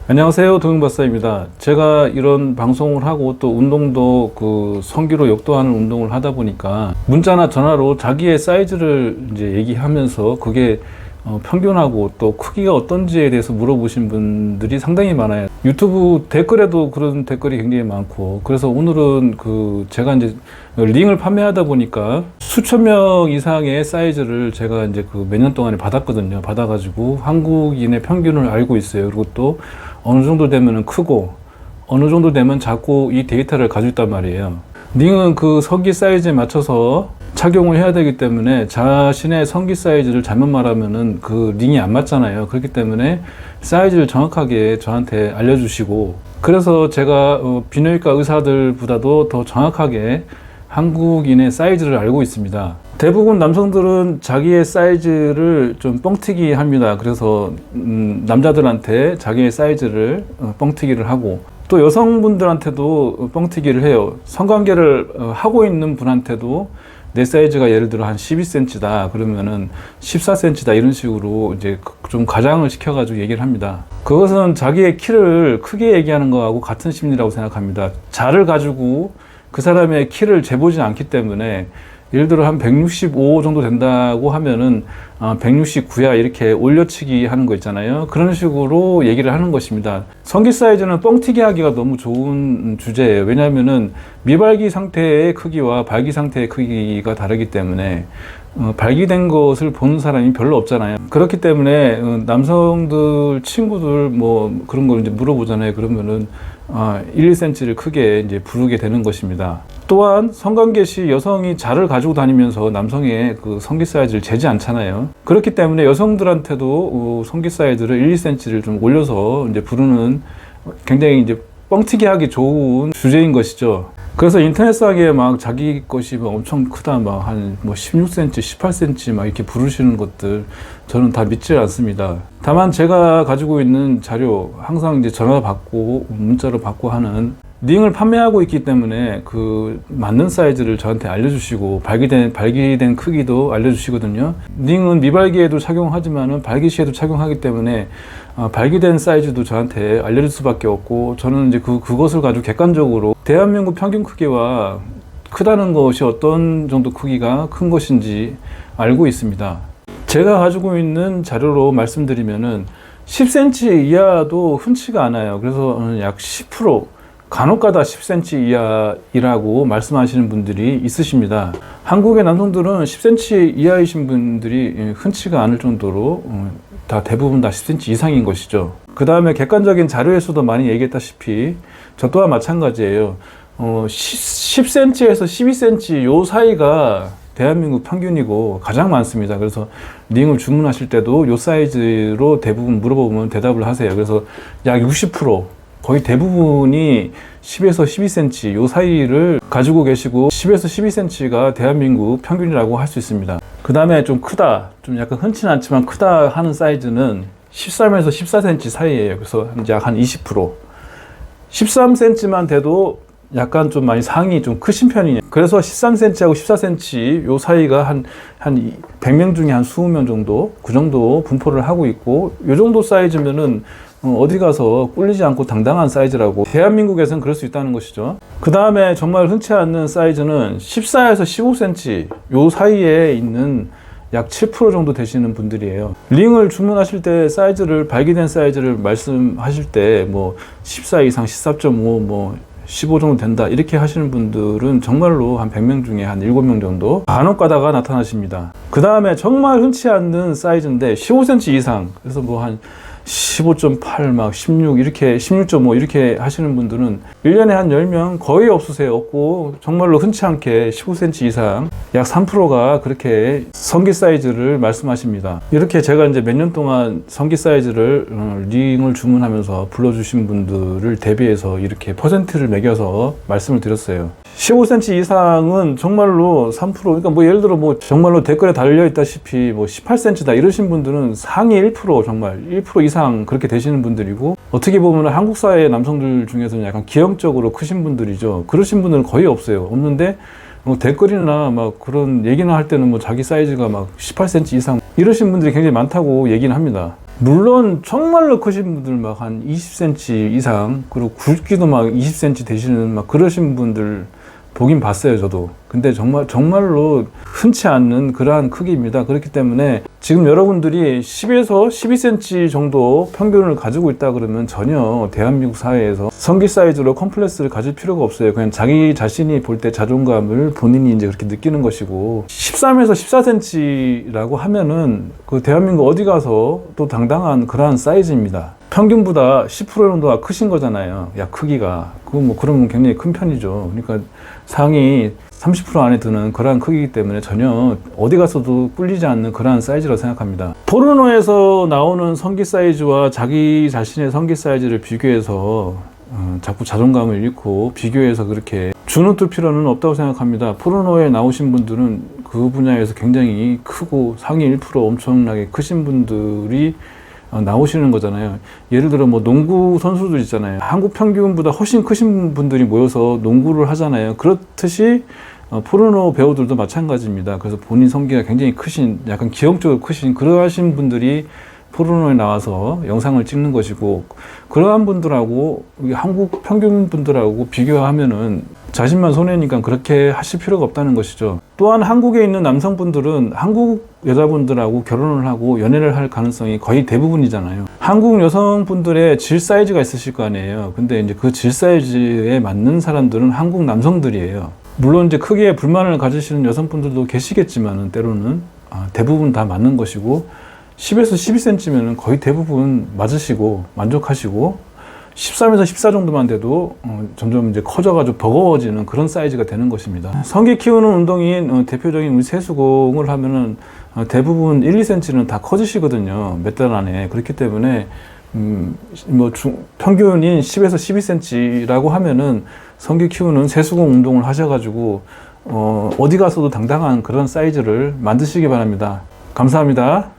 안녕하세요, 동영박사입니다. 제가 이런 방송을 하고 또 운동도 성기로 역도하는 운동을 하다 보니까 문자나 전화로 자기의 사이즈를 이제 얘기하면서 그게 평균하고 또 크기가 어떤지에 대해서 물어보신 분들이 상당히 많아요. 유튜브 댓글에도 그런 댓글이 굉장히 많고, 그래서 오늘은 제가 이제 링을 판매하다 보니까 수천 명 이상의 사이즈를 제가 이제 몇 년 동안에 받았거든요. 받아가지고 한국인의 평균을 알고 있어요. 그리고 또 어느 정도 되면은 크고 어느 정도 되면 작고 이 데이터를 가지고 있단 말이에요. 링은 성기 사이즈에 맞춰서 착용을 해야 되기 때문에 자신의 성기 사이즈를 잘못 말하면은 링이 안 맞잖아요. 그렇기 때문에 사이즈를 정확하게 저한테 알려주시고, 그래서 제가 비뇨기과 의사들보다도 더 정확하게 한국인의 사이즈를 알고 있습니다. 대부분 남성들은 자기의 사이즈를 좀 뻥튀기 합니다. 그래서 남자들한테 자기의 사이즈를 뻥튀기를 하고, 또 여성분들한테도 뻥튀기를 해요. 성관계를 하고 있는 분한테도 내 사이즈가 예를 들어 한 12cm다 그러면은 14cm다 이런 식으로 이제 좀 과장을 시켜가지고 얘기를 합니다. 그것은 자기의 키를 크게 얘기하는 거하고 같은 심리라고 생각합니다. 자를 가지고 그 사람의 키를 재보지 않기 때문에, 예를 들어 한 165 정도 된다고 하면은 169야 이렇게 올려치기 하는 거 있잖아요. 그런 식으로 얘기를 하는 것입니다. 성기 사이즈는 뻥튀기 하기가 너무 좋은 주제예요. 왜냐하면은 미발기 상태의 크기와 발기 상태의 크기가 다르기 때문에 발기된 것을 보는 사람이 별로 없잖아요. 그렇기 때문에 남성들 친구들 뭐 그런 걸 이제 물어보잖아요. 그러면은 1, 2cm를 크게 이제 부르게 되는 것입니다. 또한 성관계 시 여성이 자를 가지고 다니면서 남성의 성기 사이즈를 재지 않잖아요. 그렇기 때문에 여성들한테도 성기 사이즈를 1, 2cm를 좀 올려서 이제 부르는 굉장히 이제 뻥튀기 하기 좋은 주제인 것이죠. 그래서 인터넷상에 막 자기 것이 막 엄청 크다, 막 한 16cm, 18cm 막 이렇게 부르시는 것들 저는 다 믿지 않습니다. 다만 제가 가지고 있는 자료, 항상 이제 전화 받고 문자로 받고 하는 링을 판매하고 있기 때문에 맞는 사이즈를 저한테 알려주시고 발기된 크기도 알려주시거든요. 링은 미발기에도 착용하지만은 발기 시에도 착용하기 때문에 발기된 사이즈도 저한테 알려줄 수밖에 없고, 저는 이제 그것을 가지고 객관적으로 대한민국 평균 크기와 크다는 것이 어떤 정도 크기가 큰 것인지 알고 있습니다. 제가 가지고 있는 자료로 말씀드리면은 10cm 이하도 흔치가 않아요. 그래서 약 10%, 간혹가다 10cm 이하이라고 말씀하시는 분들이 있으십니다. 한국의 남성들은 10cm 이하이신 분들이 흔치가 않을 정도로 대부분 다 10cm 이상인 것이죠. 그 다음에 객관적인 자료에서도 많이 얘기했다시피 저 또한 마찬가지예요. 10cm에서 12cm 요 사이가 대한민국 평균이고 가장 많습니다. 그래서 링을 주문하실 때도 요 사이즈로 대부분 물어보면 대답을 하세요. 그래서 약 60%, 거의 대부분이 10에서 12cm 요 사이를 가지고 계시고, 10에서 12cm가 대한민국 평균이라고 할 수 있습니다. 그 다음에 좀 크다, 좀 약간 흔치는 않지만 크다 하는 사이즈는 13에서 14cm 사이예요. 그래서 약 한 20%. 13cm만 돼도 약간 좀 많이 상이 좀 크신 편이에요. 그래서 13cm하고 14cm 요 사이가 한 100명 중에 한 20명 정도, 그 정도 분포를 하고 있고, 요 정도 사이즈면은 어디 가서 꿀리지 않고 당당한 사이즈라고 대한민국에서는 그럴 수 있다는 것이죠. 그 다음에 정말 흔치 않는 사이즈는 14에서 15cm 요 사이에 있는 약 7% 정도 되시는 분들이에요. 링을 주문하실 때 사이즈를, 발기된 사이즈를 말씀하실 때 14 이상, 14.5, 15 정도 된다 이렇게 하시는 분들은 정말로 한 100명 중에 한 7명 정도 간혹 가다가 나타나십니다. 그 다음에 정말 흔치 않는 사이즈인데 15cm 이상, 그래서 한 15.8, 16 이렇게, 16.5 이렇게 하시는 분들은 1년에 한 10명 거의 없고, 정말로 흔치 않게 15cm 이상 약 3%가 그렇게 성기 사이즈를 말씀하십니다. 이렇게 제가 이제 몇 년 동안 성기 사이즈를 링을 주문하면서 불러주신 분들을 대비해서 이렇게 퍼센트를 매겨서 말씀을 드렸어요. 15cm 이상은 정말로 3%, 그러니까 예를 들어 정말로 댓글에 달려있다시피 18cm다 이러신 분들은 상위 1%, 정말 1% 이상 그렇게 되시는 분들이고, 어떻게 보면 한국 사회의 남성들 중에서는 약간 기형적으로 크신 분들이죠. 그러신 분들은 거의 없는데 댓글이나 그런 얘기나 할 때는 자기 사이즈가 18cm 이상 이러신 분들이 굉장히 많다고 얘기는 합니다. 물론 정말로 크신 분들 막 한 20cm 이상, 그리고 굵기도 막 20cm 되시는 막 그러신 분들 보긴 봤어요, 저도. 근데 정말로 흔치 않는 그러한 크기입니다. 그렇기 때문에 지금 여러분들이 10에서 12cm 정도 평균을 가지고 있다 그러면 전혀 대한민국 사회에서 성기 사이즈로 컴플렉스를 가질 필요가 없어요. 그냥 자기 자신이 볼 때 자존감을 본인이 이제 그렇게 느끼는 것이고, 13에서 14cm라고 하면은 그 대한민국 어디 가서 또 당당한 그러한 사이즈입니다. 평균보다 10% 정도가 크신 거잖아요. 약 크기가. 그러면 굉장히 큰 편이죠. 그러니까 상이 30% 안에 드는 그러한 크기이기 때문에 전혀 어디 가서도 꿀리지 않는 그러한 사이즈라고 생각합니다. 포르노에서 나오는 성기 사이즈와 자기 자신의 성기 사이즈를 비교해서 자꾸 자존감을 잃고 비교해서 그렇게 주눅들 필요는 없다고 생각합니다. 포르노에 나오신 분들은 그 분야에서 굉장히 크고 상위 1% 엄청나게 크신 분들이 나오시는 거잖아요. 예를 들어 뭐 농구 선수들 있잖아요. 한국 평균보다 훨씬 크신 분들이 모여서 농구를 하잖아요. 그렇듯이 포르노 배우들도 마찬가지입니다. 그래서 본인 성기가 굉장히 크신, 약간 기형적으로 크신 그러하신 분들이 포르노에 나와서 영상을 찍는 것이고, 그러한 분들하고 한국 평균 분들하고 비교하면은 자신만 손해니까 그렇게 하실 필요가 없다는 것이죠. 또한 한국에 있는 남성분들은 한국 여자분들하고 결혼을 하고 연애를 할 가능성이 거의 대부분이잖아요. 한국 여성분들의 질 사이즈가 있으실 거 아니에요. 근데 이제 그 질 사이즈에 맞는 사람들은 한국 남성들이에요. 물론 이제 크기에 불만을 가지시는 여성분들도 계시겠지만은 때로는 대부분 다 맞는 것이고, 10에서 12cm면 거의 대부분 맞으시고 만족하시고, 13에서 14 정도만 돼도 점점 이제 커져가지고 버거워지는 그런 사이즈가 되는 것입니다. 성기 키우는 운동인 대표적인 우리 세수공을 하면은 대부분 1, 2cm는 다 커지시거든요. 몇 달 안에. 그렇기 때문에 평균인 10에서 12cm라고 하면은 성기 키우는 세수공 운동을 하셔가지고 어디 가서도 당당한 그런 사이즈를 만드시기 바랍니다. 감사합니다.